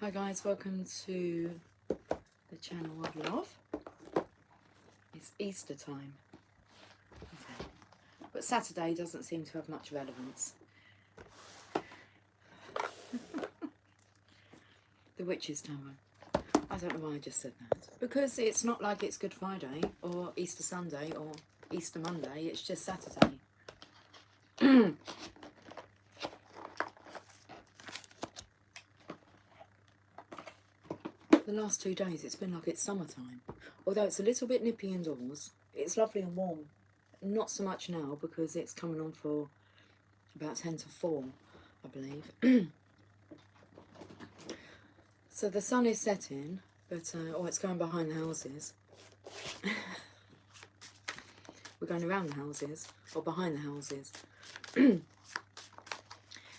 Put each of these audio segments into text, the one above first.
Hi guys, welcome to the channel of love. It's Easter time, okay. But Saturday doesn't seem to have much relevance. The Witch's Tower. I don't know why I just said that. Because it's not like it's Good Friday or Easter Sunday or Easter Monday, it's just Saturday. The last 2 days it's been like it's summertime. Although it's a little bit nippy indoors, it's lovely and warm. Not so much now because it's coming on for about 10 to 4, I believe. So the sun is setting, but it's going behind the houses. We're going around the houses, or behind the houses.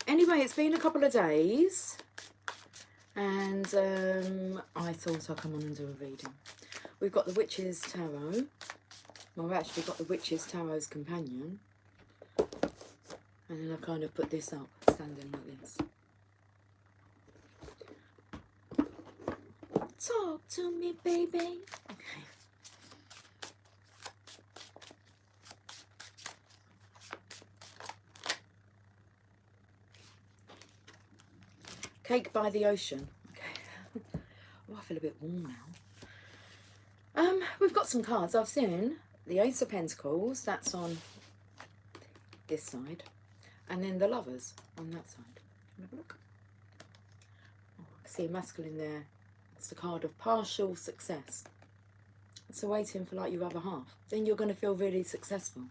Anyway, it's been a couple of days, and I thought I'd come on and do a reading. We've got the Witch's Tarot. Well, we've actually got the Witch's Tarot's Companion. And then I kind of put this up, standing like this. Talk to me, baby. Okay. Cake by the Ocean. Okay. Oh, I feel a bit warm now. We've got some cards. I've seen the Ace of Pentacles. That's on this side. And then the Lovers on that side. Have a look. Oh, I see a masculine there. It's the card of partial success. So waiting for like your other half. Then you're going to feel really successful.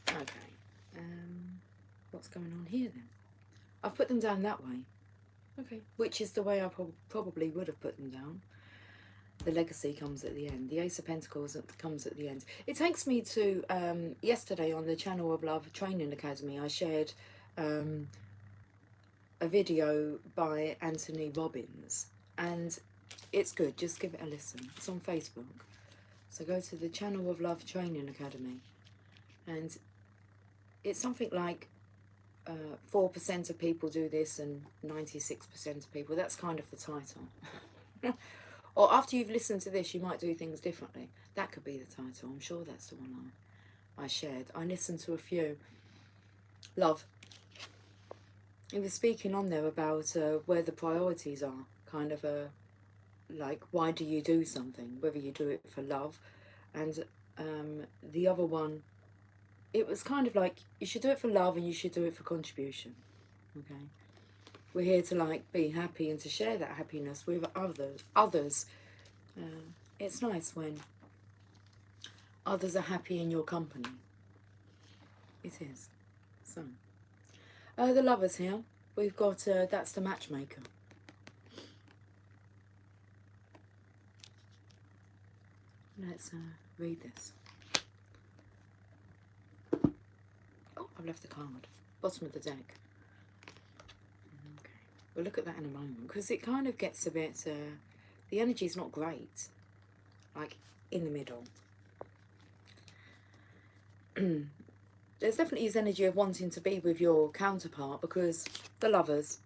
Okay. What's going on here then? I've put them down that way. Okay. Which is the way I probably would have put them down. The Legacy comes at the end. The Ace of Pentacles comes at the end. It takes me to yesterday on the Channel of Love Training Academy. I shared a video by Anthony Robbins, and it's good. Just give it a listen. It's on Facebook. So go to the Channel of Love Training Academy, and it's something like 4% of people do this and 96% of people. That's kind of the title. Or after you've listened to this, you might do things differently. That could be the title. I'm sure that's the one I shared. I listened to a few. Love. He was speaking on there about where the priorities are. Kind of like, why do you do something? Whether you do it for love. And the other one, it was kind of like, you should do it for love and you should do it for contribution. Okay. We're here to like be happy and to share that happiness with others. It's nice when others are happy in your company. It is. So, the Lovers here. We've got, that's the Matchmaker. Let's read this. Oh, I've left the card. Bottom of the deck. Okay. We'll look at that in a moment, because it kind of gets a bit, the energy's not great. Like, in the middle. There's definitely this energy of wanting to be with your counterpart, because the Lovers.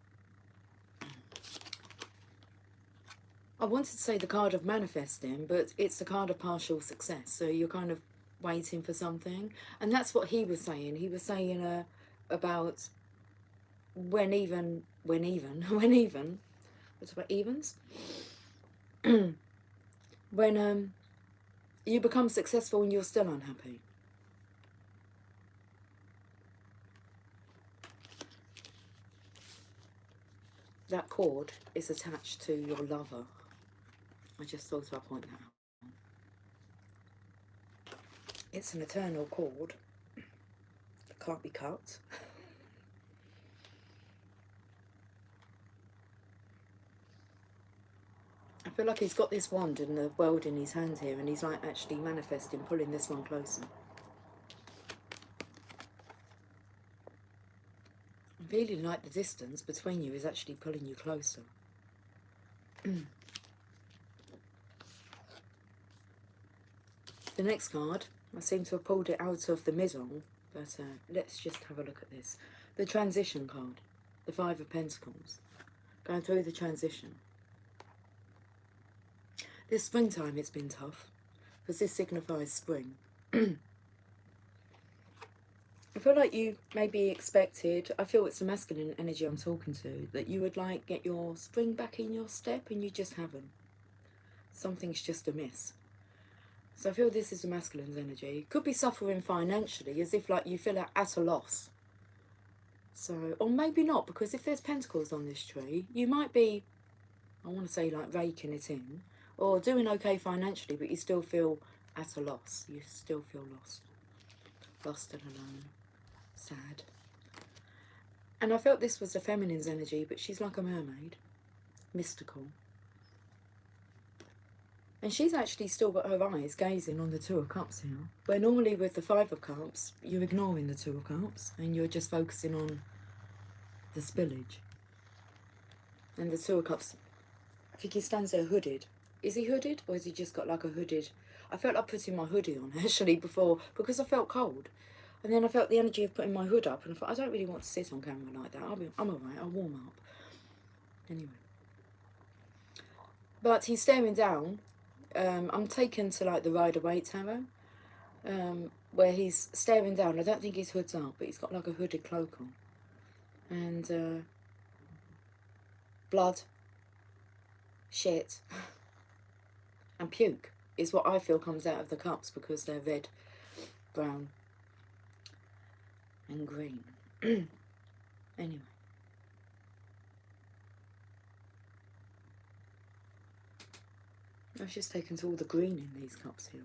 I wanted to say the card of manifesting, but it's the card of partial success. So you're kind of waiting for something. And that's what he was saying. He was saying about when even, what's about evens? When you become successful and you're still unhappy. That cord is attached to your lover. I just thought I'd point that out. It's an eternal cord that can't be cut. I feel like he's got this wand and the world in his hand here, and he's like actually manifesting, pulling this one closer. I'm feeling like the distance between you is actually pulling you closer. The next card, I seem to have pulled it out of the middle, but let's just have a look at this. The Transition card. the Five of Pentacles, going through the transition. This springtime, it's been tough, because this signifies spring. I feel like you maybe expected, I feel it's the masculine energy I'm talking to, that you would like get your spring back in your step and you just haven't. Something's just amiss. So I feel this is the masculine's energy. Could be suffering financially, as if like you feel at a loss. So, or maybe not, because if there's pentacles on this tree, you might be, I want to say like raking it in, or doing okay financially, but you still feel at a loss. You still feel lost. Lost and alone. Sad. And I felt this was the feminine's energy, but she's like a mermaid. Mystical. And she's actually still got her eyes gazing on the Two of Cups here. Where normally with the Five of Cups, you're ignoring the Two of Cups and you're just focusing on the spillage. And the Two of Cups, I think he stands there hooded. Is he hooded or has he just got like a hooded? I felt like putting my hoodie on actually before because I felt cold. And then I felt the energy of putting my hood up and I thought, I don't really want to sit on camera like that. I'm alright, I'll warm up. Anyway. But he's staring down. I'm taken to like the Rider-Waite Tarot, where he's staring down. I don't think his hood's up, but he's got like a hooded cloak on. And blood, shit, and puke is what I feel comes out of the cups because they're red, brown, and green. Anyway. I've just taken to all the green in these cups here.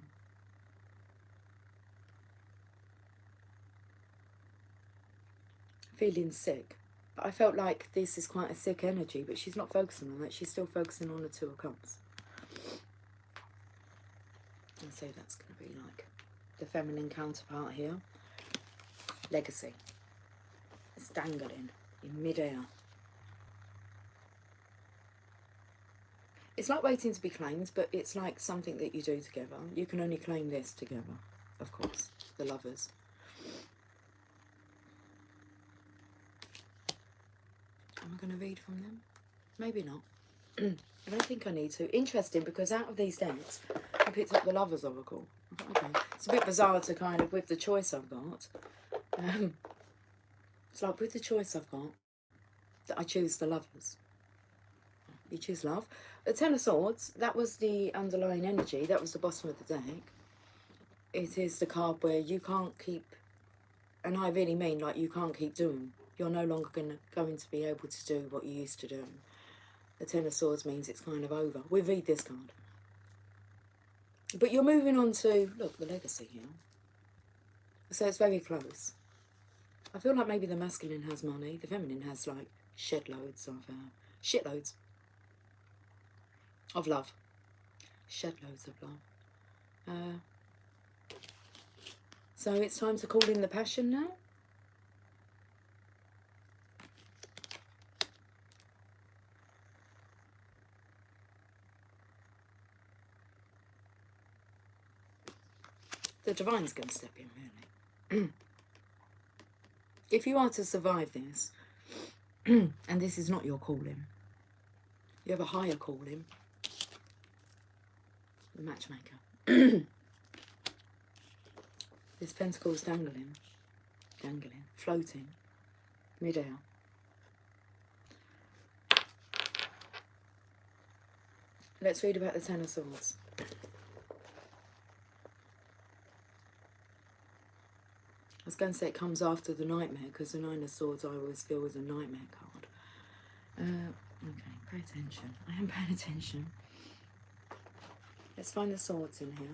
Feeling sick. But I felt like this is quite a sick energy, but she's not focusing on that. She's still focusing on the Two of Cups. I'd say that's going to be like the feminine counterpart here. Legacy. It's dangling in mid-air. It's like waiting to be claimed, but it's like something that you do together. You can only claim this together, of course, the lovers. Am I going to read from them? Maybe not. I don't think I need to. Interesting, because out of these decks, I picked up the Lovers Oracle. Okay. It's a bit bizarre to kind of, with the choice I've got. It's like with the choice I've got, that I choose the Lovers. You choose love. The Ten of Swords, that was the underlying energy. That was the bottom of the deck. It is the card where you can't keep, and I really mean like you can't keep doing. You're no longer going to be able to do what you used to do. The Ten of Swords means it's kind of over. We read this card. But you're moving on to, look, the legacy here. So it's very close. I feel like maybe the masculine has money. The feminine has like shitloads of love. Shitloads of love. So it's time to call in the passion now. The Divine's going to step in, really. If you are to survive this, and this is not your calling, you have a higher calling, the matchmaker. This pentacle's dangling, floating, mid-air. Let's read about the Ten of Swords. I was going to say it comes after the Nightmare, because the Nine of Swords I always feel is a nightmare card. Okay, pay attention. I am paying attention. Let's find the swords in here.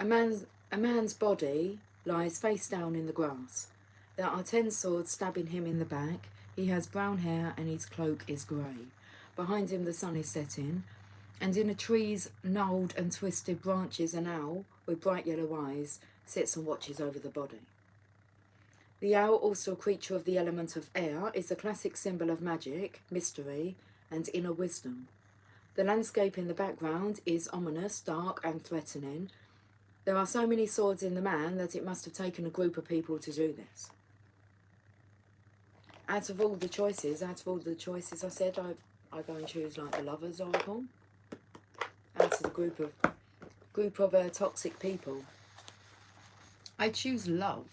A man's body lies face down in the grass. There are 10 swords stabbing him in the back. He has brown hair and his cloak is grey. Behind him the sun is setting, and in a tree's gnarled and twisted branches an owl with bright yellow eyes sits and watches over the body. The owl, also a creature of the element of air, is a classic symbol of magic, mystery, and inner wisdom. The landscape in the background is ominous, dark and threatening, There are so many swords in the man that it must have taken a group of people to do this. Out of all the choices, I said I go and choose like the Lovers Oracle. Out of the group of toxic people, I choose love.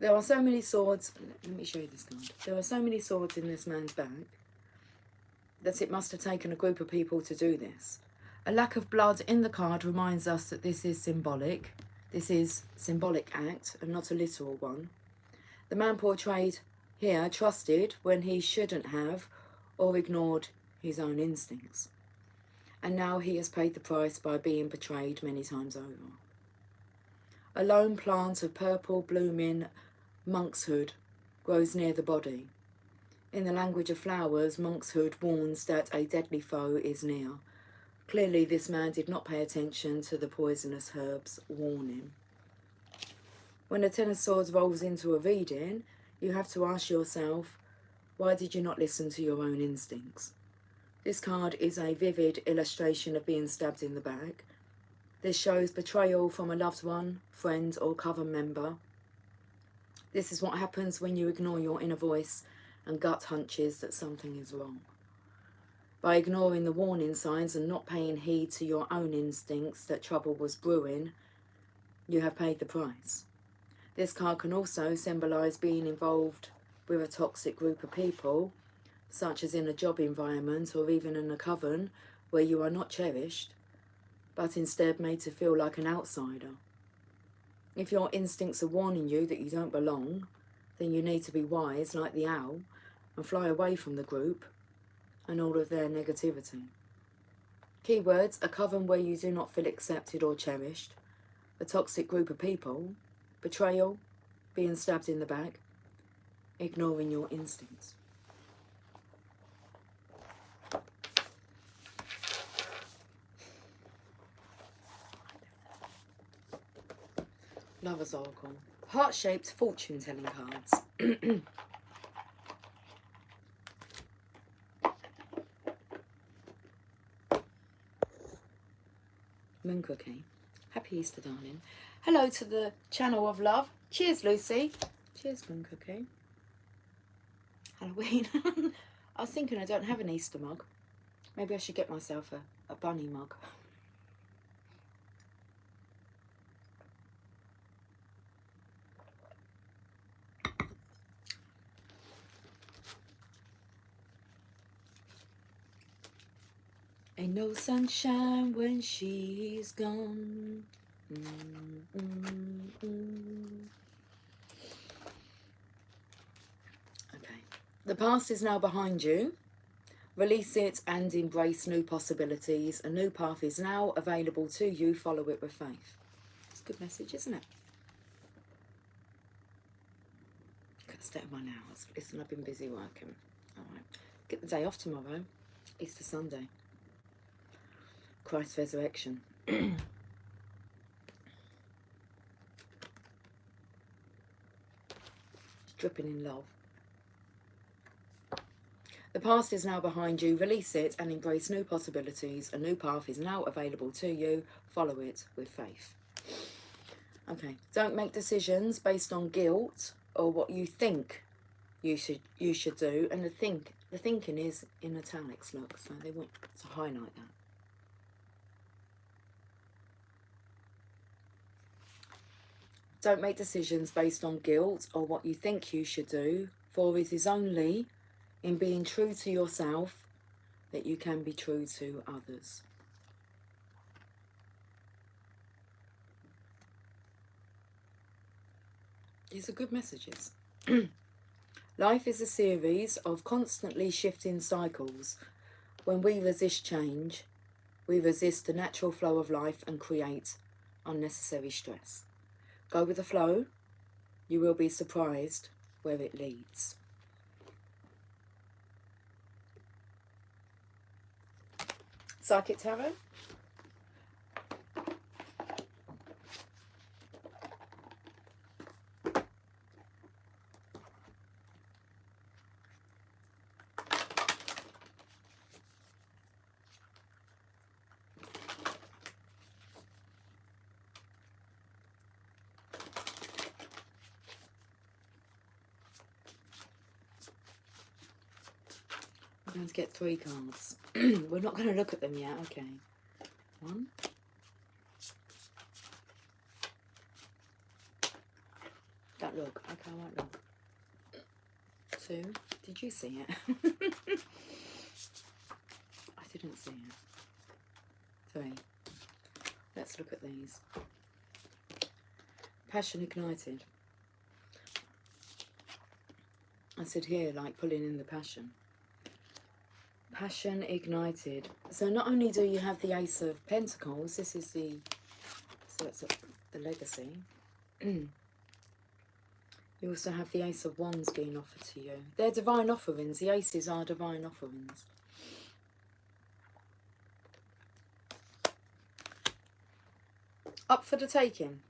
There are so many swords. Let me show you this card. There are so many swords in this man's back that it must have taken a group of people to do this. A lack of blood in the card reminds us that this is symbolic. This is a symbolic act and not a literal one. The man portrayed here trusted when he shouldn't have, or ignored his own instincts. And now he has paid the price by being betrayed many times over. A lone plant of purple blooming monkshood grows near the body. In the language of flowers, monkshood warns that a deadly foe is near. Clearly, this man did not pay attention to the poisonous herbs warning. When the Ten of Swords rolls into a reading, you have to ask yourself, why did you not listen to your own instincts? This card is a vivid illustration of being stabbed in the back. This shows betrayal from a loved one, friend, or coven member. This is what happens when you ignore your inner voice and gut hunches that something is wrong. By ignoring the warning signs and not paying heed to your own instincts that trouble was brewing, you have paid the price. This card can also symbolise being involved with a toxic group of people, such as in a job environment or even in a coven where you are not cherished, but instead made to feel like an outsider. If your instincts are warning you that you don't belong, then you need to be wise like the owl and fly away from the group and all of their negativity. Keywords: a coven where you do not feel accepted or cherished, a toxic group of people, betrayal, being stabbed in the back, ignoring your instincts. Lover's Oracle. Heart-shaped fortune-telling cards. Moon Cookie. Happy Easter, darling. Hello to the channel of love. Cheers, Lucy. Cheers, Moon Cookie. Halloween. I was thinking I don't have an Easter mug. Maybe I should get myself a bunny mug. Ain't no sunshine when she's gone. Okay. The past is now behind you. Release it and embrace new possibilities. A new path is now available to you. Follow it with faith. It's a good message, isn't it? Could stay at 1 hour. Listen, I've been busy working. All right. Get the day off tomorrow. Easter Sunday. Christ's resurrection. Dripping in love. The past is now behind you. Release it and embrace new possibilities. A new path is now available to you. Follow it with faith. Okay. Don't make decisions based on guilt or what you think you should do. And the thinking is in italics, look, so they want to highlight that. Don't make decisions based on guilt or what you think you should do, for it is only in being true to yourself that you can be true to others. These are good messages. Life is a series of constantly shifting cycles. When we resist change, we resist the natural flow of life and create unnecessary stress. Go with the flow. You will be surprised where it leads. Psychic Tarot. going to get 3 cards. We're not going to look at them yet. Okay. 1. Don't look. Okay, I won't look. 2. Did you see it? I didn't see it. 3. Let's look at these. Passion ignited. I said here, like pulling in the passion. Passion ignited. So not only do you have the Ace of Pentacles, this is the, so that's the legacy. You also have the Ace of Wands being offered to you. They're divine offerings. The aces are divine offerings. Up for the taking.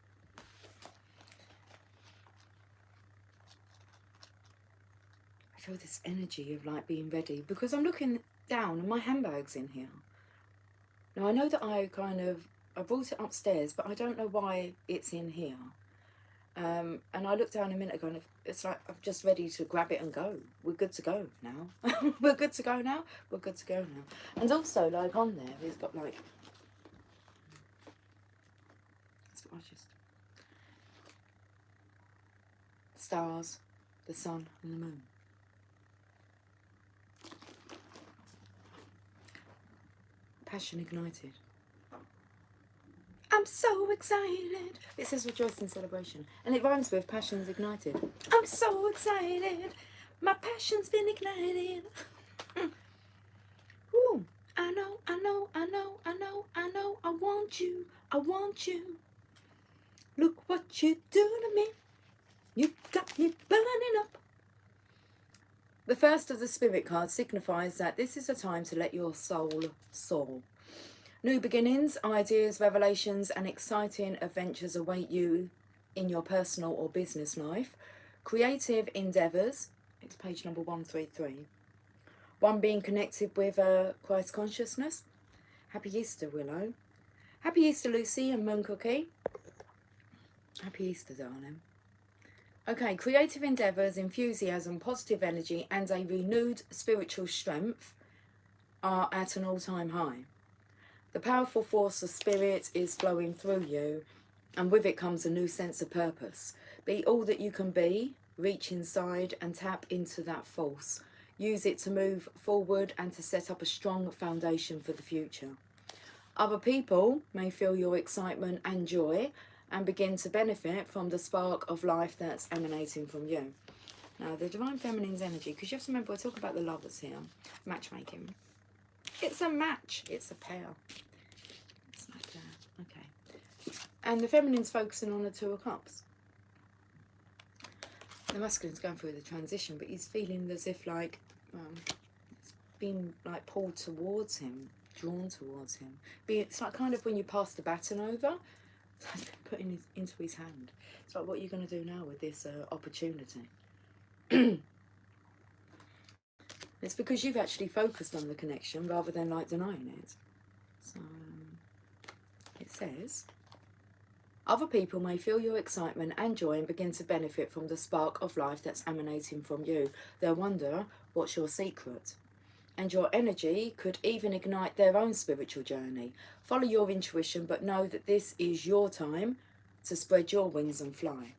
I feel this energy of like being ready, because I'm looking down and my handbag's in here. Now I know that I brought it upstairs, but I don't know why it's in here. And I looked down a minute ago and it's like I'm just ready to grab it and go. We're good to go now. We're good to go now. We're good to go now. And also, like on there, it's got like, stars, the sun and the moon. Passion ignited. I'm so excited. It says rejoice in celebration. And it rhymes with passion's ignited. I'm so excited. My passion's been ignited. Ooh, I know, I know, I know, I know, I know. I want you. I want you. Look what you do to me. You got me burning up. The first of the spirit cards signifies that this is a time to let your soul soar. New beginnings, ideas, revelations and exciting adventures await you in your personal or business life. Creative endeavours, it's page number 133. 1 being connected with Christ consciousness. Happy Easter, Willow. Happy Easter, Lucy and Moon Cookie. Happy Easter, darling. Okay, creative endeavours, enthusiasm, positive energy and a renewed spiritual strength are at an all-time high. The powerful force of spirit is flowing through you, and with it comes a new sense of purpose. Be all that you can be, reach inside and tap into that force. Use it to move forward and to set up a strong foundation for the future. Other people may feel your excitement and joy and begin to benefit from the spark of life that's emanating from you. Now, the Divine Feminine's energy, because you have to remember, we're talking about the lovers here, matchmaking. It's a match, it's a pair. It's like that, okay. And the feminine's focusing on the 2 of Cups. The masculine's going through the transition, but he's feeling as if like it's being like pulled towards him, drawn towards him. It's like kind of when you pass the baton over, putting it into his hand. It's like, what are you going to do now with this opportunity? It's because you've actually focused on the connection rather than like denying it. So it says, other people may feel your excitement and joy and begin to benefit from the spark of life that's emanating from you. They'll wonder, what's your secret? And your energy could even ignite their own spiritual journey. Follow your intuition, but know that this is your time to spread your wings and fly.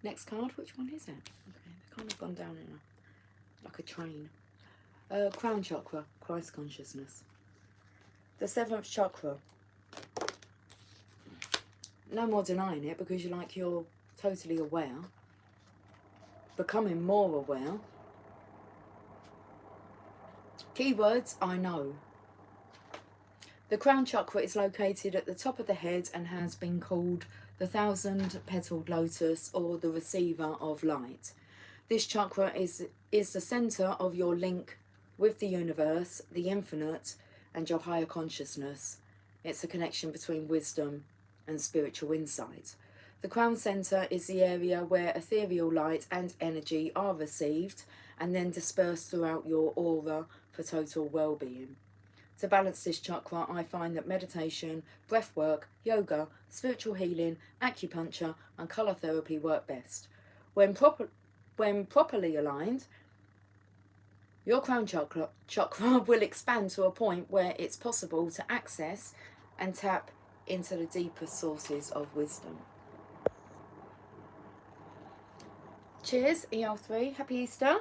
Next card, which one is it? Okay, they've kind of gone down in like a train. Crown chakra, Christ consciousness. The 7th chakra. No more denying it, because you're totally aware. Becoming more aware. Keywords, I know. The crown chakra is located at the top of the head and has been called the 1,000-petaled lotus, or the receiver of light. This chakra is the centre of your link with the universe, the infinite, and your higher consciousness. It's a connection between wisdom and spiritual insight. The crown centre is the area where ethereal light and energy are received and then dispersed throughout your aura for total well-being. To balance this chakra, I find that meditation, breath work, yoga, spiritual healing, acupuncture and colour therapy work best. When properly aligned, your crown chakra will expand to a point where it's possible to access and tap into the deeper sources of wisdom. Cheers, EL3. Happy Easter.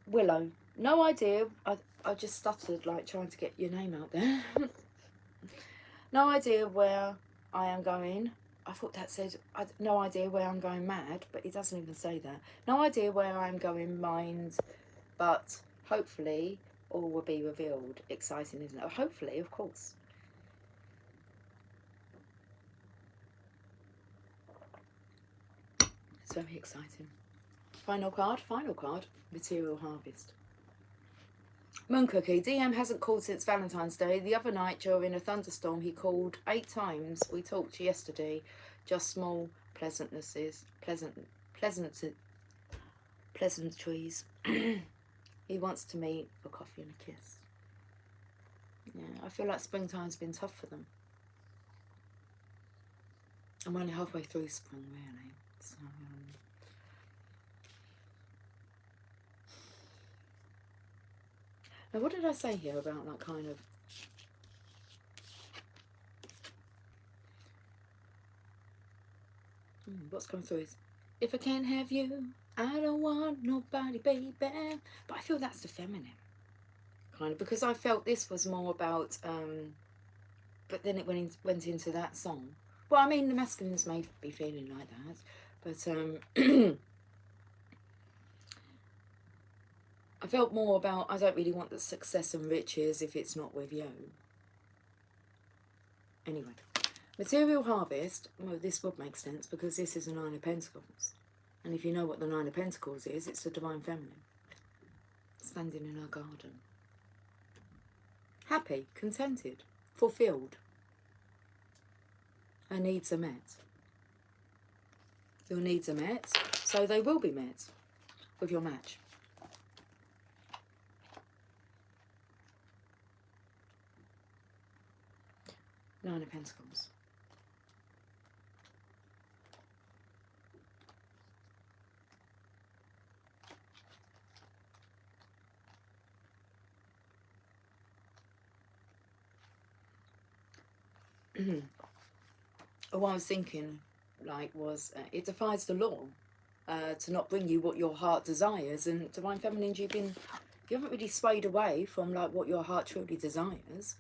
Willow. No idea. I just stuttered like trying to get your name out there. No idea where I am going. I thought that said, no idea where I'm going mad, but it doesn't even say that. No idea where I'm going mind, but hopefully all will be revealed. Exciting, isn't it? Hopefully, of course. It's very exciting. Final card, Material Harvest. Moon Cookie, DM hasn't called since Valentine's Day. The other night during a thunderstorm he called 8 times. We talked yesterday. Just small pleasantries. He wants to meet for coffee and a kiss. Yeah, I feel like springtime's been tough for them. I'm only halfway through spring, really. So, now, what did I say here about that kind of... what's coming through is, if I can't have you, I don't want nobody, baby. But I feel that's the feminine, kind of, because I felt this was more about, but then it went into that song. Well, I mean, the masculines may be feeling like that, but I felt more about, I don't really want the success and riches if it's not with you. Anyway, Material Harvest, well, this would make sense because this is a 9 of Pentacles. And if you know what the 9 of Pentacles is, it's the Divine Feminine. Standing in her garden. Happy, contented, fulfilled. Her needs are met. Your needs are met, so they will be met with your match. Nine of Pentacles. What I was thinking, like, was it defies the law to not bring you what your heart desires. And Divine Feminine, you haven't really swayed away from like what your heart truly desires.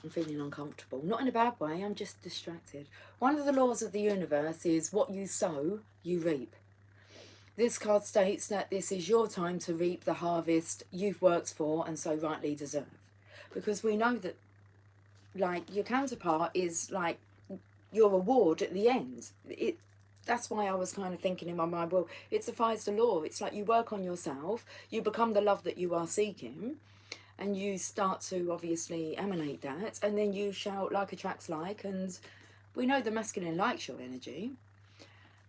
I'm feeling uncomfortable. Not in a bad way, I'm just distracted. One of the laws of the universe is what you sow, you reap. This card states that this is your time to reap the harvest you've worked for and so rightly deserve. Because we know that, like, your counterpart is like your reward at the end. That's why I was kind of thinking in my mind, well, it defies the law. It's like you work on yourself, you become the love that you are seeking, and you start to obviously emanate that, and then you shout like attracts like, and we know the masculine likes your energy.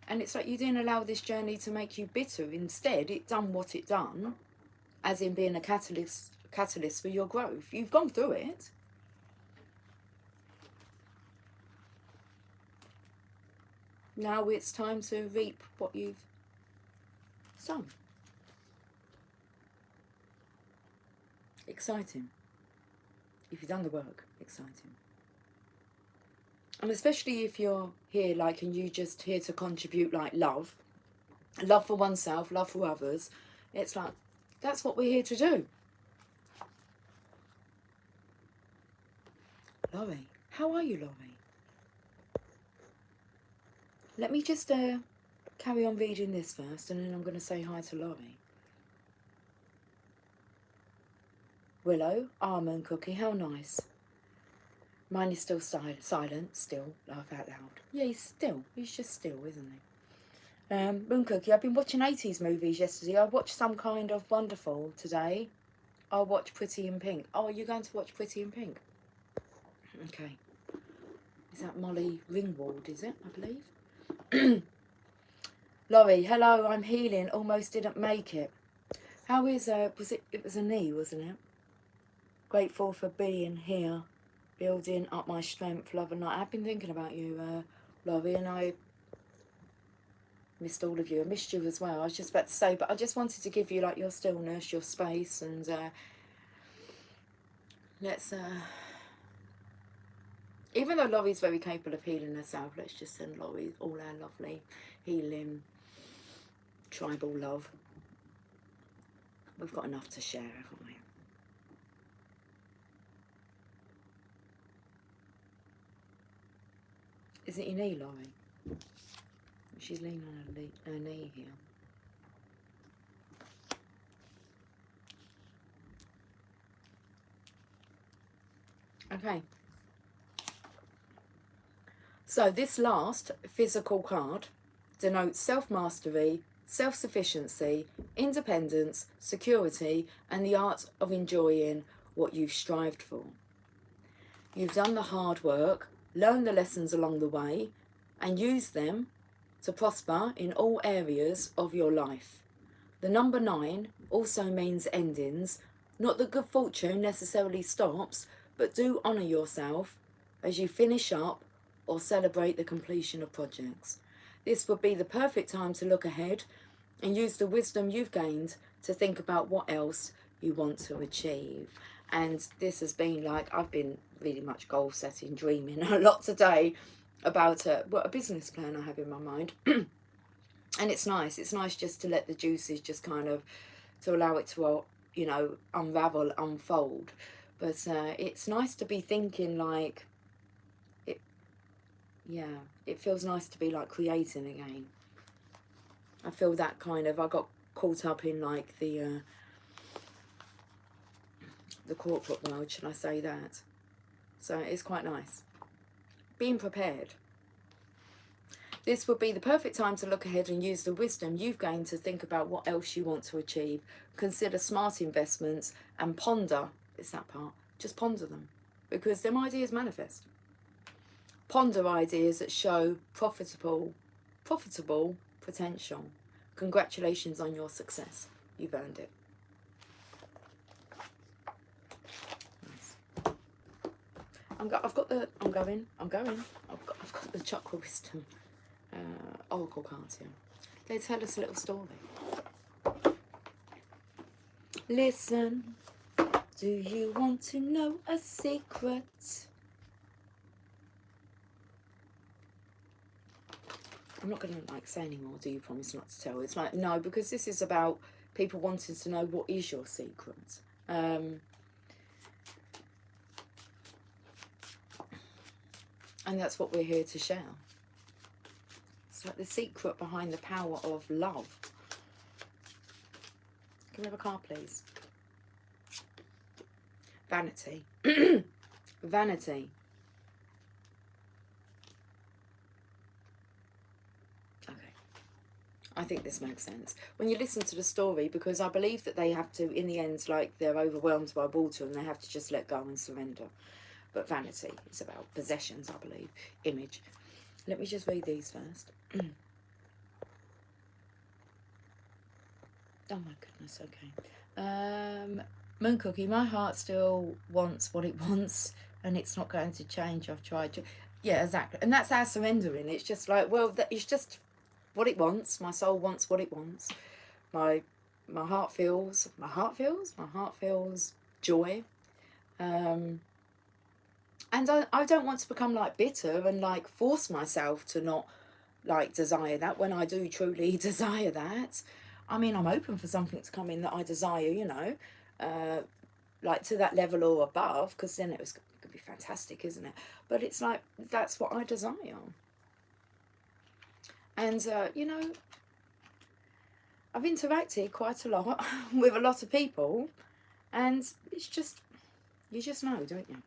And it's like you didn't allow this journey to make you bitter. Instead, it done what it done, as in being a catalyst for your growth. You've gone through it. Now it's time to reap what you've sown. Exciting. If you've done the work, exciting. And especially if you're here, like, and you just here to contribute, like, love for oneself, love for others. It's like, that's what we're here to do. Laurie, how are you, Laurie? Let me just carry on reading this first, and then I'm going to say hi to Laurie. Willow, Moon Cookie, how nice. Mine is still silent, still, laugh out loud. Yeah, he's just still, isn't he? Moon Cookie, I've been watching 80s movies yesterday. I watched Some Kind of Wonderful today. I'll watch Pretty in Pink. Oh, are you going to watch Pretty in Pink? Okay. Is that Molly Ringwald, is it, I believe? Laurie, hello, I'm healing. Almost didn't make it. How is, it was a knee, wasn't it? Grateful for being here, building up my strength, love and light. I've been thinking about you, Laurie, and I missed all of you. I missed you as well. I was just about to say, but I just wanted to give you like your stillness, your space, and let's even though Laurie's very capable of healing herself, let's just send Laurie all our lovely healing tribal love. We've got enough to share, haven't we? Is it your knee, Laurie? She's leaning on her knee here. Okay. So this last physical card denotes self-mastery, self-sufficiency, independence, security, and the art of enjoying what you've strived for. You've done the hard work, learned the lessons along the way, and used them to prosper in all areas of your life. The number 9 also means endings, not that good fortune necessarily stops, but do honour yourself as you finish up or celebrate the completion of projects. This would be the perfect time to look ahead and use the wisdom you've gained to think about what else you want to achieve. And this has been like, I've been really much goal setting, dreaming a lot today about a business plan I have in my mind. And it's nice just to let the juices just kind of, to allow it to, you know, unravel, unfold. But it's nice to be thinking like, it feels nice to be like creating again. I feel that kind of, I got caught up in like the corporate world, should I say that? So it's quite nice. Being prepared. This would be the perfect time to look ahead and use the wisdom you've gained to think about what else you want to achieve. Consider smart investments and ponder, it's that part, just ponder them, because them ideas manifest. Ponder ideas that show profitable potential. Congratulations on your success. You've earned it. Nice. I'm going. I've got the chakra wisdom oracle cards here. They tell us a little story. Listen, do you want to know a secret? I'm not going to like say anymore, do you promise not to tell? It's like, no, because this is about people wanting to know what is your secret. And that's what we're here to share. It's like the secret behind the power of love. Can we have a card, please? Vanity. Vanity. I think this makes sense. When you listen to the story, because I believe that they have to, in the end, like they're overwhelmed by water and they have to just let go and surrender. But vanity is about possessions, I believe. Image. Let me just read these first. Oh my goodness, okay. Moon Cookie, my heart still wants what it wants and it's not going to change. I've tried to. Yeah, exactly. And that's our surrendering. It's just like, well, it's just what it wants. My soul wants what it wants. My heart feels joy. And I don't want to become like bitter and like force myself to not like desire that when I do truly desire that. I mean, I'm open for something to come in that I desire, you know, like to that level or above, because then it could be fantastic, isn't it? But it's like, that's what I desire. And, you know, I've interacted quite a lot with a lot of people, and it's just, you just know, don't you?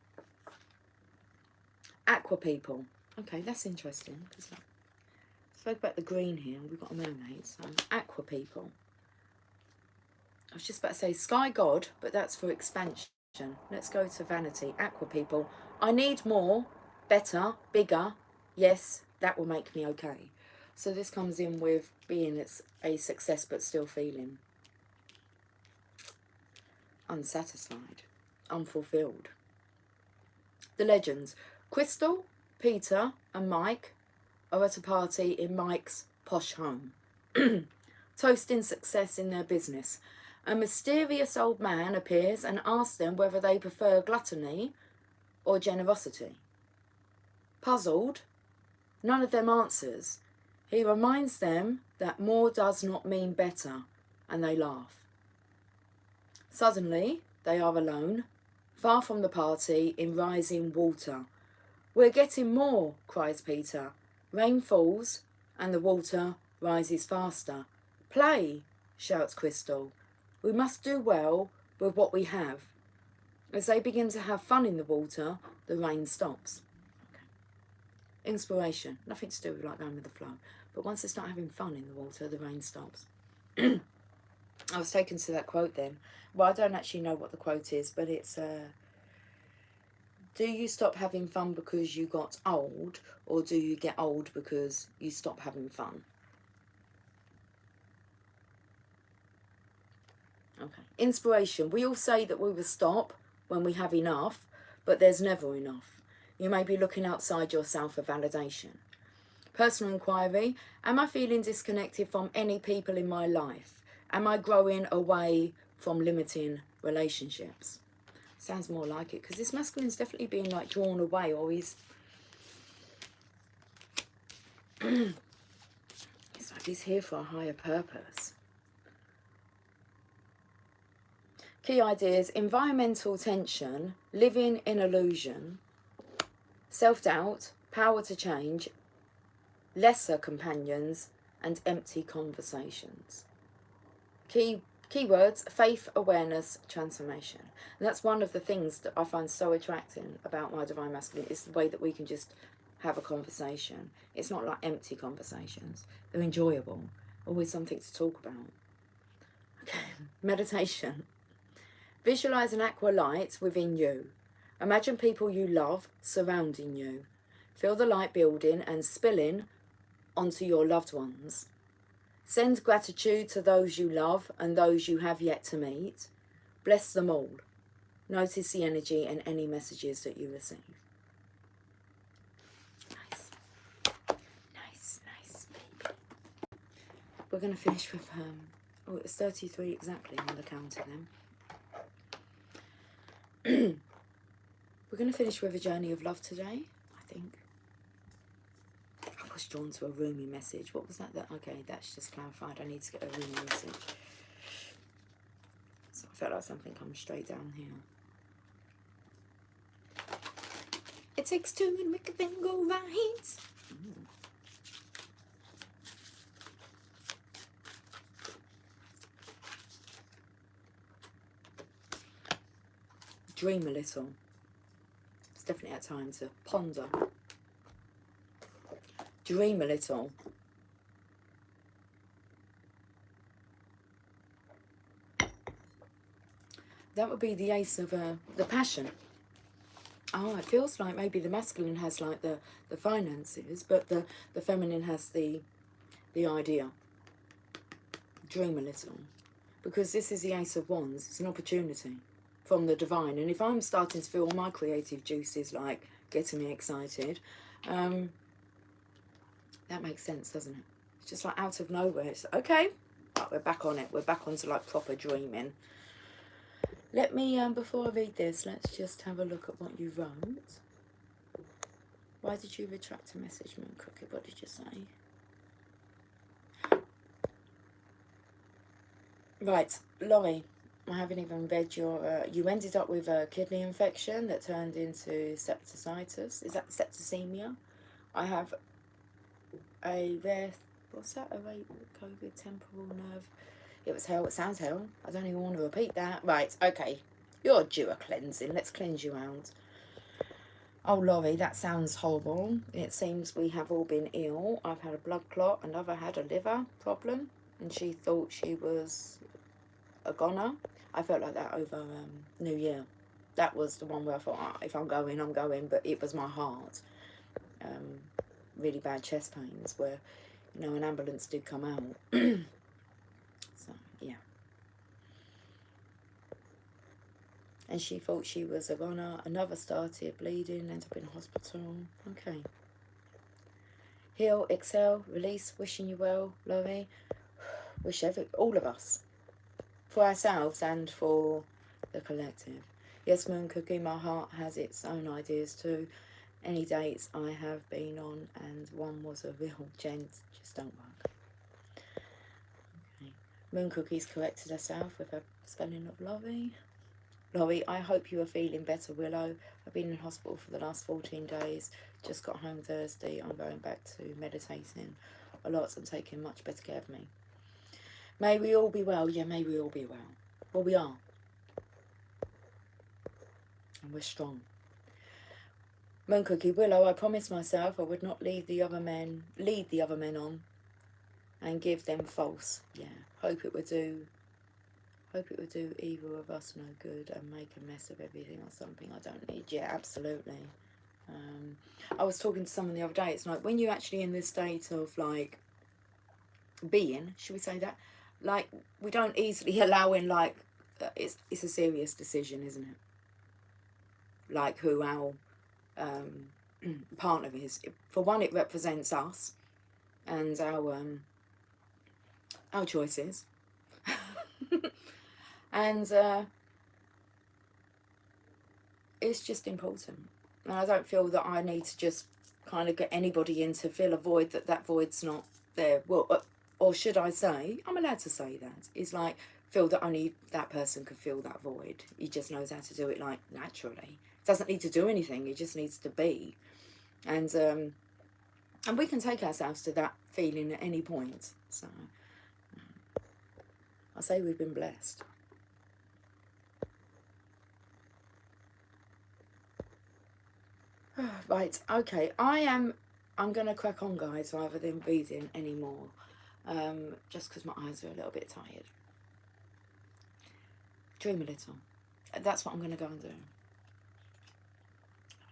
Aqua people. Okay, that's interesting. Because I spoke about the green here. We've got a mermaid. So aqua people. I was just about to say sky god, but that's for expansion. Let's go to vanity. Aqua people. I need more, better, bigger. Yes, that will make me okay. So this comes in with being a success but still feeling unsatisfied. unfulfilled. The legends. Crystal, Peter and Mike are at a party in Mike's posh home, toasting success in their business. A mysterious old man appears and asks them whether they prefer gluttony or generosity. Puzzled, none of them answers. He reminds them that more does not mean better, and they laugh. Suddenly, they are alone, far from the party, in rising water. "We're getting more," cries Peter. Rain falls, and the water rises faster. "Play," shouts Crystal. "We must do well with what we have." As they begin to have fun in the water, the rain stops. Inspiration. Nothing to do with like going with the flow. But once they start having fun in the water, the rain stops. I was taken to that quote then. Well, I don't actually know what the quote is, but it's... do you stop having fun because you got old, or do you get old because you stop having fun? Okay. Inspiration. We all say that we will stop when we have enough, but there's never enough. You may be looking outside yourself for validation. Personal inquiry. Am I feeling disconnected from any people in my life? Am I growing away from limiting relationships? Sounds more like it, because this masculine's definitely being like drawn away, or he's... it's like he's here for a higher purpose. Key ideas: environmental tension, living in illusion, self-doubt, power to change, lesser companions, and empty conversations. Keywords: faith, awareness, transformation. And that's one of the things that I find so attracting about my Divine Masculine, is the way that we can just have a conversation. It's not like empty conversations. They're enjoyable. Always something to talk about. Okay, meditation. Visualize an aqua light within you. Imagine people you love surrounding you. Feel the light building and spilling onto your loved ones. Send gratitude to those you love and those you have yet to meet. Bless them all. Notice the energy and any messages that you receive. Nice. Nice, nice, baby. We're going to finish with, oh, it's 33 exactly on the counter then. We're going to finish with a journey of love today, I think. I was drawn to a Rumi message. What was that? Okay, that's just clarified. I need to get a Rumi message. So I felt like something comes straight down here. It takes two to make a thing go right. Dream a little. It's definitely at time to ponder. Dream a little. That would be the ace of the passion. Oh, it feels like maybe the masculine has like the finances, but the feminine has the idea. Dream a little. Because this is the Ace of Wands. It's an opportunity from the divine. And if I'm starting to feel all my creative juices like getting me excited, that makes sense, doesn't it? It's just like out of nowhere. It's okay, right, we're back on it. We're back onto like proper dreaming. Let me, before I read this, let's just have a look at what you wrote. Why did you retract a message, Moon Cookie? What did you say? Right, Laurie, I haven't even read your... you ended up with a kidney infection that turned into septicemia. Is that septicemia? I have a rare... What's that? A rare COVID temporal nerve... It was hell. It sounds hell. I don't even want to repeat that. Right, okay. You're due a cleansing. Let's cleanse you out. Oh, Laurie, that sounds horrible. It seems we have all been ill. I've had a blood clot. Another had a liver problem. And she thought she was a goner. I felt like that over New Year. That was the one where I thought, oh, if I'm going, I'm going. But it was my heart. Really bad chest pains where, you know, an ambulance did come out. So, yeah. and she thought she was a runner. Another started bleeding, ended up in hospital. Okay. Heal, excel, release, wishing you well, Laurie. Wish all of us, for ourselves and for the collective. Yes, Moon Cookie, my heart has its own ideas too. Any dates I have been on, and one was a real gent, just don't work. Okay. Moon Cookie's corrected herself with her spelling of Laurie. Laurie, I hope you are feeling better, Willow. I've been in hospital for the last 14 days. Just got home Thursday. I'm going back to meditating a lot and taking much better care of me. May we all be well. Yeah, may we all be well. Well, we are. And we're strong. Moon Cookie, Willow, I promised myself I would not lead the other men on and give them false. Yeah, hope it would do either of us no good and make a mess of everything or something I don't need. Yeah, absolutely. I was talking to someone the other day. It's like when you're actually in this state of like being, should we say that? Like we don't easily allow in like it's a serious decision, isn't it? Like who our partner is. For one, it represents us and our choices. And it's just important. And I don't feel that I need to just kind of get anybody in to fill a void that void's not there. Well, or should I say, I'm allowed to say that. It's like, feel that only that person could fill that void. He just knows how to do it like naturally. Doesn't need to do anything, he just needs to be. And we can take ourselves to that feeling at any point. So I say we've been blessed. Right, okay, I'm gonna crack on, guys, rather than reading anymore, just because my eyes are a little bit tired. Dream a little. That's what I'm gonna go and do. I'm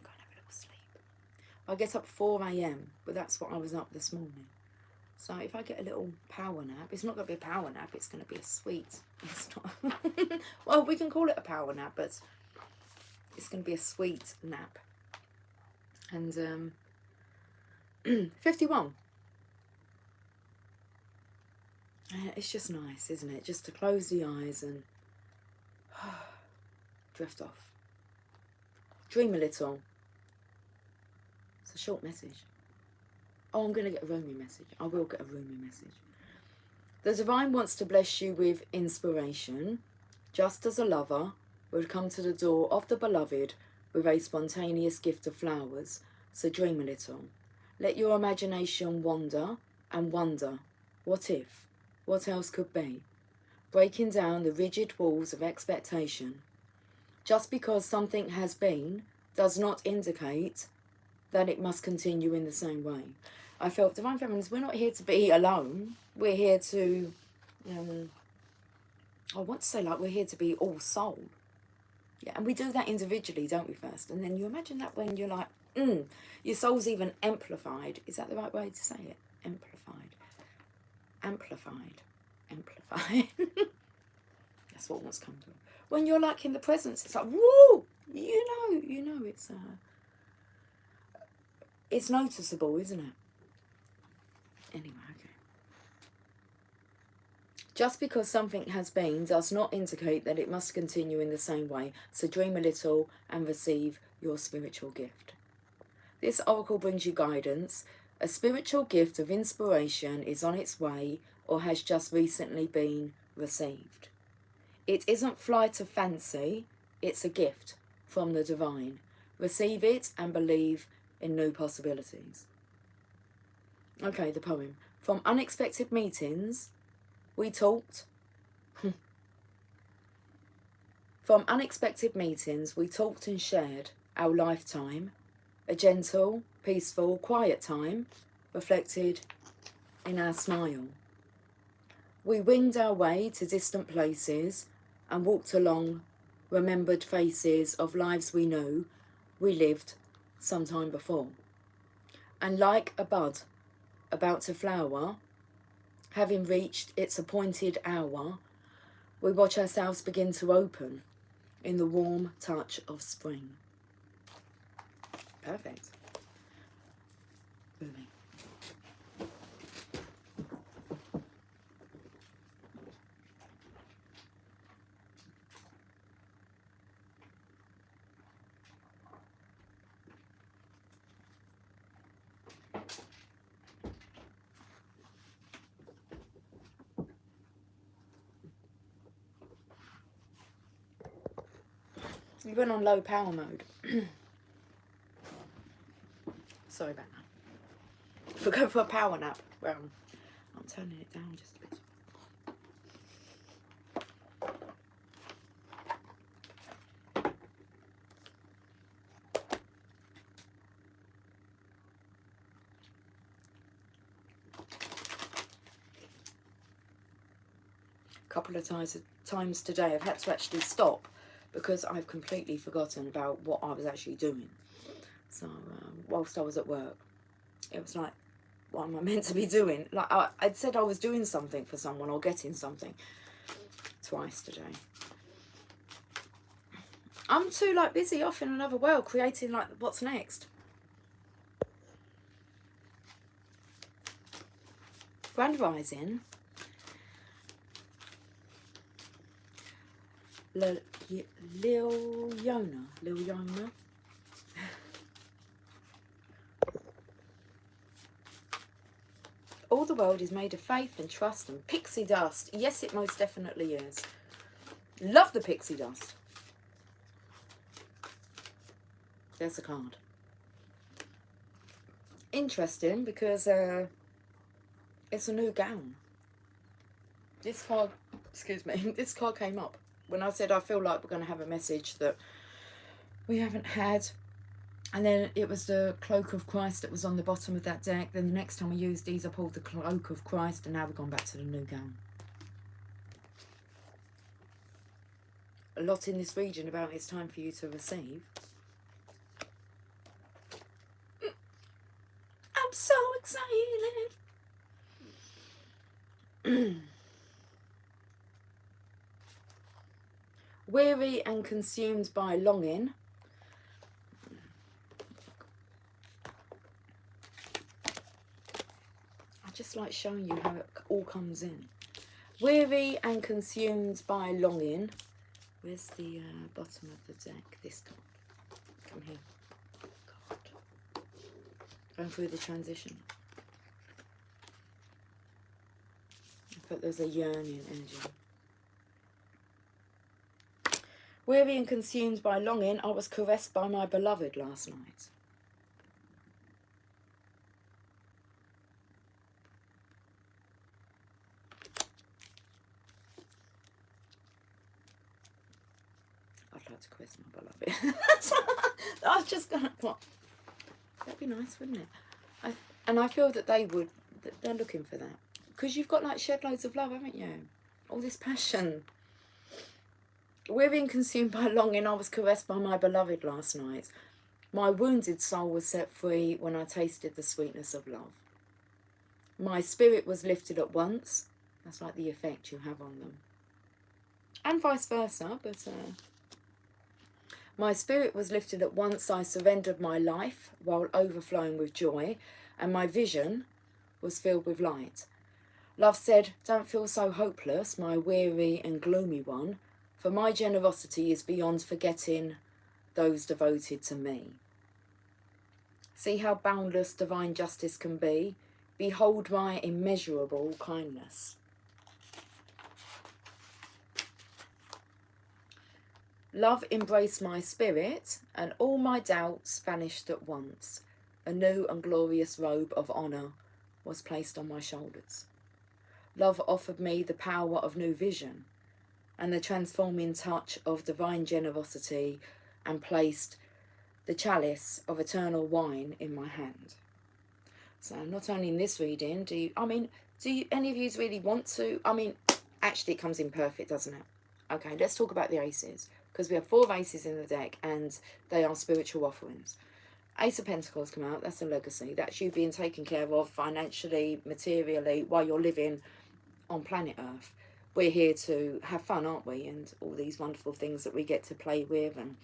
gonna have a little sleep. I get up 4 AM, but that's what I was up this morning. So if I get a little power nap, it's not gonna be a power nap, it's gonna be a sweet. It's not. Well, we can call it a power nap, but it's gonna be a sweet nap. And 51. It's just nice, isn't it? Just to close the eyes and drift off. Dream a little. It's a short message. Oh, I'm going to get a Rumi message. I will get a Rumi message. The divine wants to bless you with inspiration, just as a lover would come to the door of the beloved with a spontaneous gift of flowers. So dream a little. Let your imagination wander and wonder. What if? What else could be? Breaking down the rigid walls of expectation. Just because something has been does not indicate that it must continue in the same way. I felt, Divine Feminines, we're not here to be alone. We're here to, I want to say like we're here to be all soul. Yeah, and we do that individually, don't we, first? And then you imagine that when you're like, your soul's even amplified. Is that the right way to say it? Amplified. Amplified. Amplified. That's what wants to come to it. When you're like in the presence, it's like, whoa! You know, it's noticeable, isn't it? Anyway, okay. Just because something has been does not indicate that it must continue in the same way. So dream a little and receive your spiritual gift. This oracle brings you guidance. A spiritual gift of inspiration is on its way or has just recently been received. It isn't flight of fancy, it's a gift from the divine. Receive it and believe in new possibilities. Okay, the poem. From unexpected meetings, we talked. From unexpected meetings, we talked and shared our lifetime, a gentle, peaceful, quiet time, reflected in our smile. We winged our way to distant places and walked along remembered faces of lives we knew we lived some time before. And like a bud about to flower, having reached its appointed hour, we watch ourselves begin to open in the warm touch of spring. Perfect. Booming. You went on low power mode. Sorry about that. We'll go for a power nap. Well, I'm turning it down just a bit. A couple of times today I've had to actually stop because I've completely forgotten about what I was actually doing. So whilst I was at work, it was like, what am I meant to be doing? Like I'd said I was doing something for someone or getting something twice today. I'm too like busy off in another world creating like what's next. Grand Rising. Lil Yona. All the world is made of faith and trust and pixie dust. Yes, it most definitely is. Love the pixie dust. There's a card. Interesting because it's a new gown. This card, excuse me, this card came up when I said I feel like we're going to have a message that we haven't had. And then it was the Cloak of Christ that was on the bottom of that deck. Then the next time I used these, I pulled the Cloak of Christ, and now we've gone back to the new gown. A lot in this region about it's time for you to receive. I'm so excited. Weary and consumed by longing. I just like showing you how it all comes in. Weary and consumed by longing. Where's the bottom of the deck? This card. Come here. God. Going through the transition. But there's a yearning energy. Weary and consumed by longing, I was caressed by my beloved last night. I'd like to caress my beloved. I was just going, what? That'd be nice, wouldn't it? And I feel that they would, that they're looking for that. Because you've got like shed loads of love, haven't you? All this passion. Weary and consumed by longing, I was caressed by my beloved last night. My wounded soul was set free when I tasted the sweetness of love. My spirit was lifted at once. That's like the effect you have on them. And vice versa, but my spirit was lifted at once. I surrendered my life while overflowing with joy, and my vision was filled with light. Love said, don't feel so hopeless, my weary and gloomy one, for my generosity is beyond forgetting those devoted to me. See how boundless divine justice can be? Behold my immeasurable kindness. Love embraced my spirit, and all my doubts vanished at once. A new and glorious robe of honour was placed on my shoulders. Love offered me the power of new vision and the transforming touch of divine generosity, and placed the chalice of eternal wine in my hand. So not only in this reading, do any of you really want to, actually it comes in perfect, doesn't it? Okay, let's talk about the aces, because we have 4 aces in the deck and they are spiritual offerings. Ace of Pentacles come out, that's a legacy. That's you being taken care of financially, materially, while you're living on planet Earth. we're here to have fun, aren't we? And all these wonderful things that we get to play with, and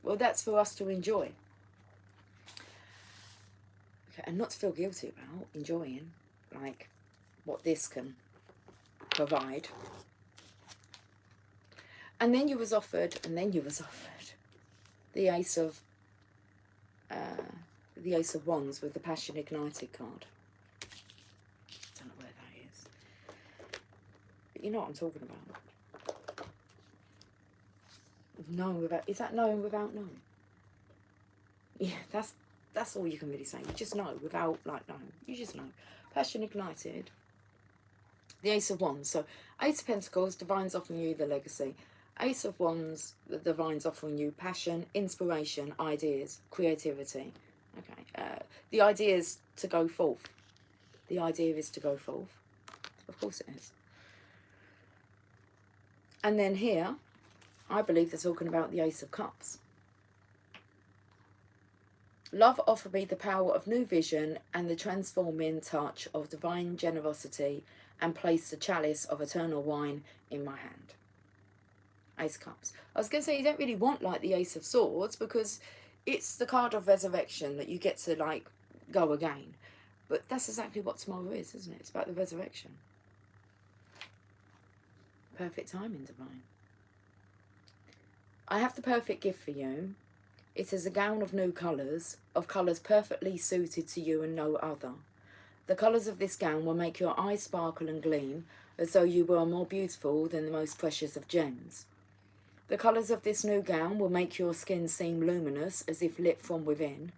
well, that's for us to enjoy. Okay, and not to feel guilty about enjoying, like, what this can provide. And then you was offered the Ace of Wands with the Passion Ignited card. Don't know where that is, but you know what I'm talking about. Knowing without, is that knowing without knowing? Yeah, that's all you can really say. You just know without, like, knowing. You just know. Passion Ignited. The Ace of Wands. So Ace of Pentacles, Divine's offering you the legacy. Ace of Wands, the Divine's offering you passion, inspiration, ideas, creativity. Okay. The idea is to go forth. The idea is to go forth. Of course it is. And then here, I believe they're talking about the Ace of Cups. Love offered me the power of new vision and the transforming touch of divine generosity, and placed the chalice of eternal wine in my hand. Ace of Cups. I was going to say, you don't really want, like, the Ace of Swords, because it's the card of resurrection, that you get to, like, go again. But that's exactly what tomorrow is, isn't it? It's about the resurrection. Perfect timing, Divine. I have the perfect gift for you. It is a gown of new colours, of colours perfectly suited to you and no other. The colours of this gown will make your eyes sparkle and gleam, as though you were more beautiful than the most precious of gems. The colours of this new gown will make your skin seem luminous, as if lit from within.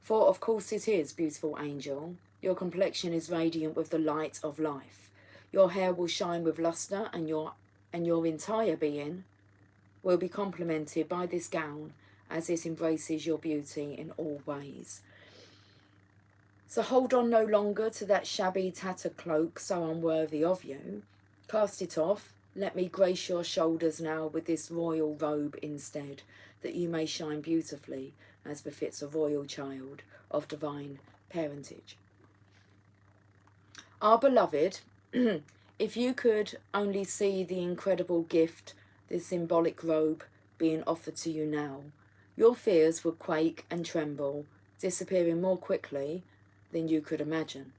For of course it is, beautiful angel. Your complexion is radiant with the light of life. Your hair will shine with lustre, and your entire being will be complemented by this gown, as it embraces your beauty in all ways. So hold on no longer to that shabby tattered cloak so unworthy of you. Cast it off. Let me grace your shoulders now with this royal robe instead, that you may shine beautifully as befits a royal child of divine parentage. Our beloved, if you could only see the incredible gift, this symbolic robe being offered to you now, your fears would quake and tremble, disappearing more quickly than you could imagine.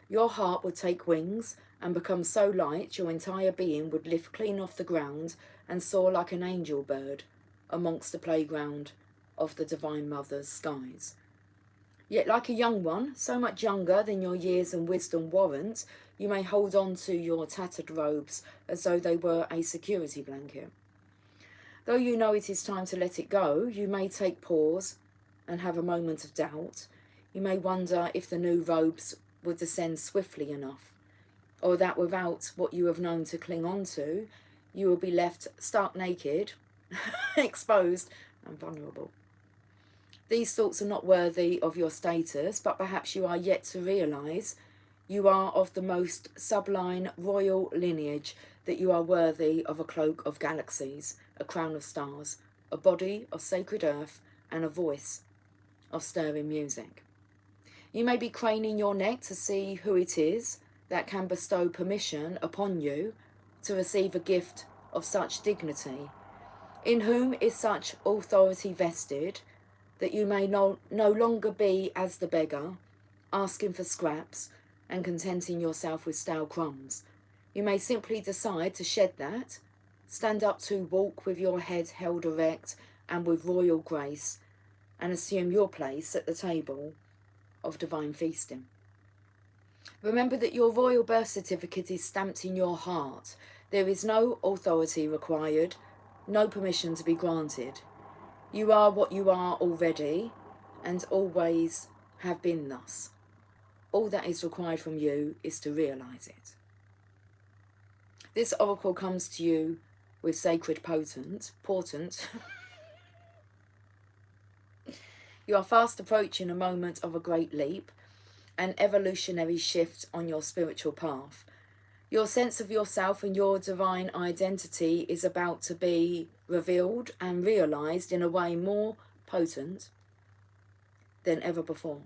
Your heart would take wings and become so light your entire being would lift clean off the ground and soar like an angel bird amongst the playground of the Divine Mother's skies. Yet like a young one, so much younger than your years and wisdom warrant, you may hold on to your tattered robes as though they were a security blanket. Though you know it is time to let it go, you may take pause and have a moment of doubt. You may wonder if the new robes would descend swiftly enough, or that without what you have known to cling on to, you will be left stark naked, exposed and vulnerable. These thoughts are not worthy of your status, but perhaps you are yet to realise you are of the most sublime royal lineage, that you are worthy of a cloak of galaxies, a crown of stars, a body of sacred earth, and a voice of stirring music. You may be craning your neck to see who it is that can bestow permission upon you to receive a gift of such dignity, in whom is such authority vested, that you may no longer be as the beggar, asking for scraps and contenting yourself with stale crumbs. You may simply decide to shed that, stand up to walk with your head held erect and with royal grace, and assume your place at the table of divine feasting. Remember that your royal birth certificate is stamped in your heart. There is no authority required, no permission to be granted. You are what you are already, and always have been thus. All that is required from you is to realise it. This oracle comes to you with sacred portent. You are fast approaching a moment of a great leap, an evolutionary shift on your spiritual path. Your sense of yourself and your divine identity is about to be revealed and realised in a way more potent than ever before.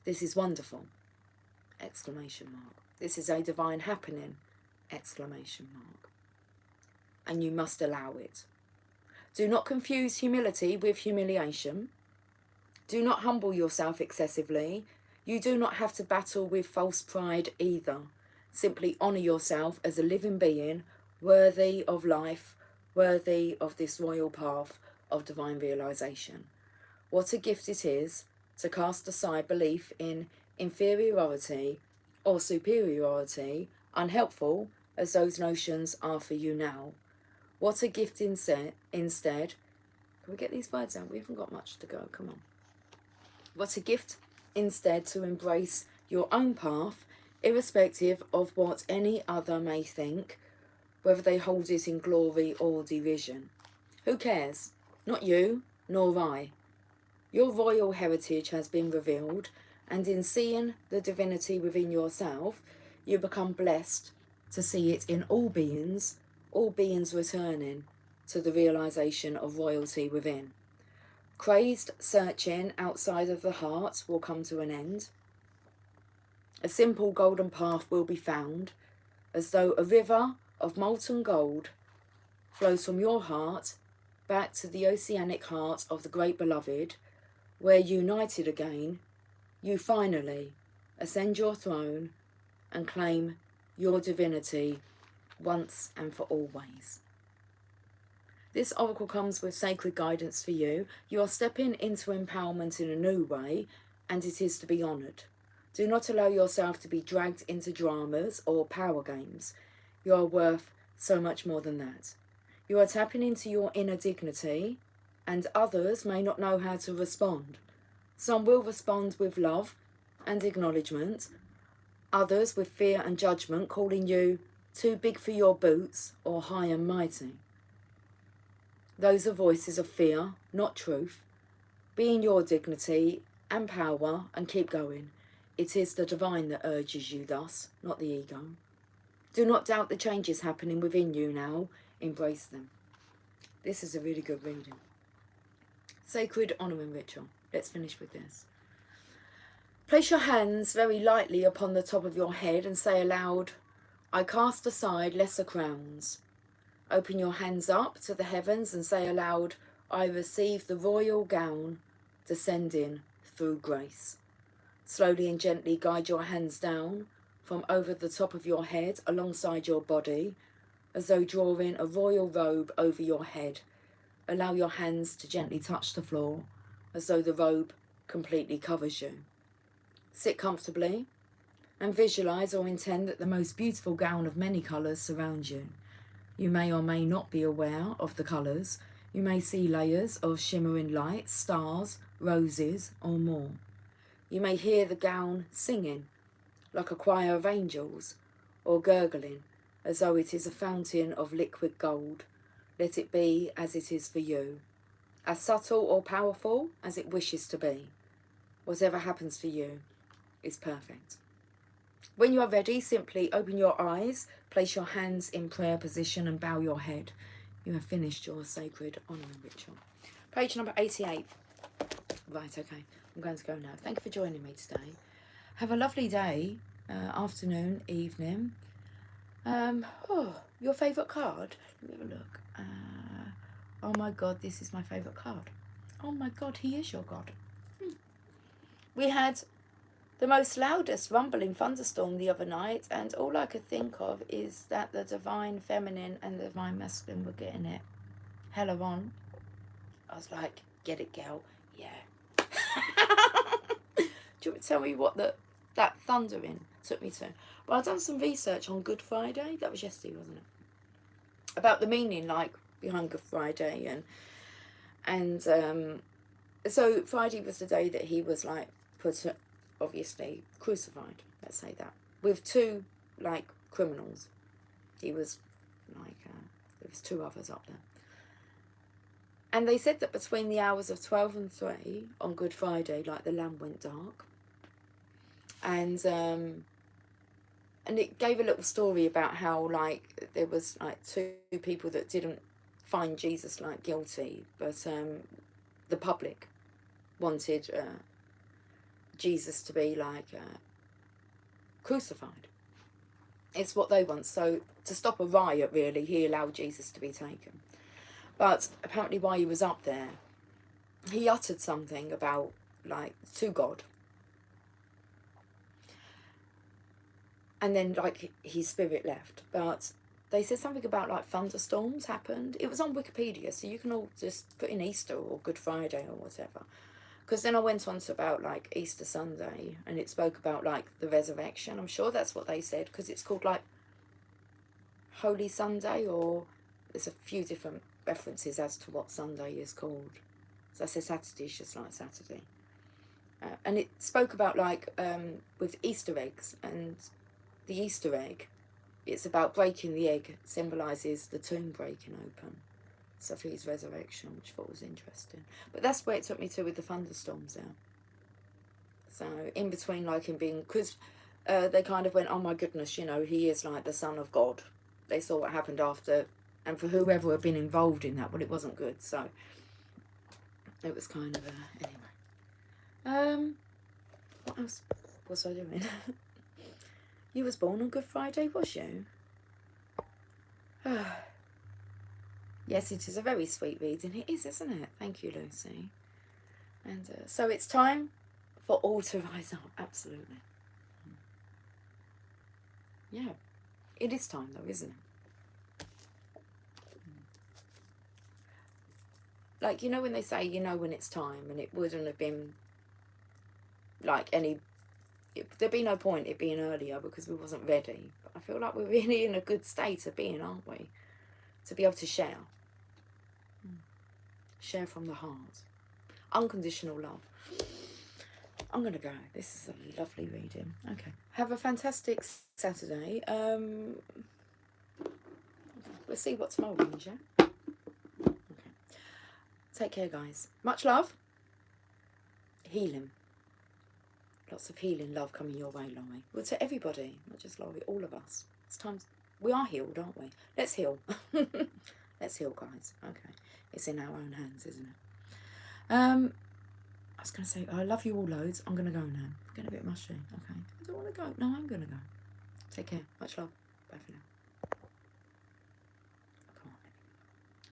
This is wonderful! Exclamation mark. This is a divine happening! Exclamation mark. And you must allow it. Do not confuse humility with humiliation. Do not humble yourself excessively. You do not have to battle with false pride either. Simply honour yourself as a living being, worthy of life, worthy of this royal path of divine realisation. What a gift it is to cast aside belief in inferiority or superiority, unhelpful as those notions are for you now. What a gift instead, can we get these words out? We haven't got much to go, come on. What a gift instead to embrace your own path, irrespective of what any other may think, whether they hold it in glory or derision. Who cares? Not you, nor I. Your royal heritage has been revealed, and in seeing the divinity within yourself, you become blessed to see it in all beings returning to the realisation of royalty within. Crazed searching outside of the heart will come to an end. A simple golden path will be found, as though a river of molten gold flows from your heart back to the oceanic heart of the great beloved, where united again, you finally ascend your throne and claim your divinity once and for always. This oracle comes with sacred guidance for you. You are stepping into empowerment in a new way, and it is to be honoured. Do not allow yourself to be dragged into dramas or power games. You are worth so much more than that. You are tapping into your inner dignity, and others may not know how to respond. Some will respond with love and acknowledgement, others with fear and judgment, calling you too big for your boots or high and mighty. Those are voices of fear, not truth. Be in your dignity and power and keep going. It is the divine that urges you thus, not the ego. Do not doubt the changes happening within you now. Embrace them. This is a really good reading. Sacred honouring ritual. Let's finish with this. Place your hands very lightly upon the top of your head and say aloud, I cast aside lesser crowns. Open your hands up to the heavens and say aloud, I receive the royal gown descending through grace. Slowly and gently guide your hands down from over the top of your head alongside your body, as though drawing a royal robe over your head. Allow your hands to gently touch the floor, as though the robe completely covers you. Sit comfortably and visualise or intend that the most beautiful gown of many colours surrounds you. You may or may not be aware of the colours. You may see layers of shimmering lights, stars, roses, or more. You may hear the gown singing, like a choir of angels, or gurgling, as though it is a fountain of liquid gold. Let it be as it is for you, as subtle or powerful as it wishes to be. Whatever happens for you is perfect. When you are ready, simply open your eyes, place your hands in prayer position and bow your head. You have finished your sacred honouring ritual. Page number 88. Right, okay, I'm going to go now. Thank you for joining me today. Have a lovely day, afternoon, evening. Your favourite card? Let me have a look. Oh my God, this is my favourite card. Oh my God, he is your God. We had the most loudest rumbling thunderstorm the other night, and all I could think of is that the divine feminine and the divine masculine were getting it hella on. I was like, get it, girl. Yeah. Do you want to tell me what that thundering took me to? Well, I've done some research on Good Friday. That was yesterday, wasn't it? About the meaning, like, behind Good Friday. And so Friday was the day that he was, like, obviously crucified, let's say that, with two, like, criminals. He was, like, there was two others up there. And they said that between the hours of 12 and 3 on Good Friday, like, the land went dark. And it gave a little story about how, like, there was, like, two people that didn't find Jesus, like, guilty, but the public wanted Jesus to be, like, crucified. It's what they want. So to stop a riot, really, he allowed Jesus to be taken. But apparently while he was up there, he uttered something about, like, to God. And then, like, his spirit left. But they said something about, like, thunderstorms happened. It was on Wikipedia, so you can all just put in Easter or Good Friday or whatever. Because then I went on to about, like, Easter Sunday, and it spoke about, like, the resurrection. I'm sure that's what they said, because it's called, like, Holy Sunday, or there's a few different references as to what Sunday is called. So I say Saturday's just like Saturday. And it spoke about, like, with Easter eggs, and the Easter egg, it's about breaking the egg, symbolises the tomb breaking open. So for his resurrection, which I thought was interesting. But that's where it took me to with the thunderstorms there. So in between, like, him being, because they kind of went, oh my goodness, you know, he is like the Son of God. They saw what happened after, and for whoever had been involved in that, well, it wasn't good. So it was kind of anyway. What else was I doing? You was born on Good Friday, was you? Yes, it is a very sweet reading. It is, isn't it? Thank you, Lucy. And so it's time for all to rise up. Absolutely. Yeah. It is time, though, isn't it? Like, you know when they say, you know when it's time, and it wouldn't have been, like, there'd be no point it being earlier because we wasn't ready. But I feel like we're really in a good state of being, aren't we? To be able to share. Share from the heart. Unconditional love. I'm going to go. This is a lovely reading. Okay. Have a fantastic Saturday. We'll see what tomorrow brings, yeah? Okay. Take care, guys. Much love. Healing. Lots of healing love coming your way, Laurie. Well, to everybody, not just Laurie, all of us. It's time. We are healed, aren't we? Let's heal. Let's heal, guys. Okay. It's in our own hands, isn't it? I was going to say, I love you all loads. I'm going to go now. I'm getting a bit mushy. Okay. I don't want to go. No, I'm going to go. Take care. Much love. Bye for now.